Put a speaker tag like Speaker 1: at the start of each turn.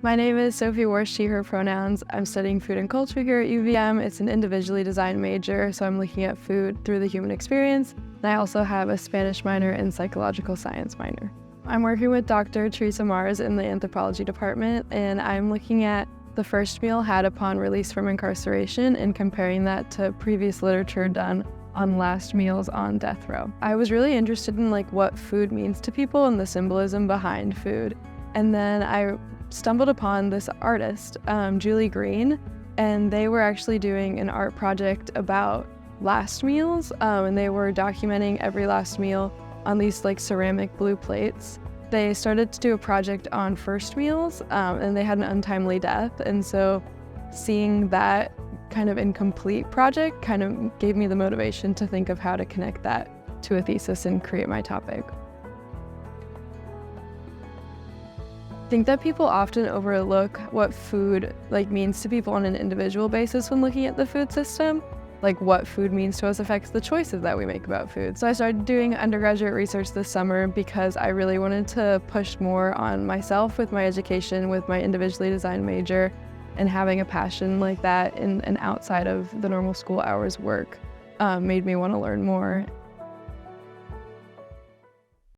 Speaker 1: My name is Sophie Warth, she, her pronouns. I'm studying food and culture here at UVM. It's an individually designed major, so I'm looking at food through the human experience. And I also have a Spanish minor and psychological science minor. I'm working with Dr. Teresa Mars in the anthropology department, and I'm looking at the first meal had upon release from incarceration and comparing that to previous literature done on last meals on death row. I was really interested in what food means to people and the symbolism behind food. And then I stumbled upon this artist, Julie Green, and they were actually doing an art project about last meals, and they were documenting every last meal on these ceramic blue plates. They started to do a project on first meals, and they had an untimely death, and so seeing that kind of incomplete project kind of gave me the motivation to think of how to connect that to a thesis and create my topic. I think that people often overlook what food means to people on an individual basis when looking at the food system. What food means to us affects the choices that we make about food. So I started doing undergraduate research this summer because I really wanted to push more on myself with my education, with my individually designed major, and having a passion like that and outside of the normal school hours work made me want to learn more.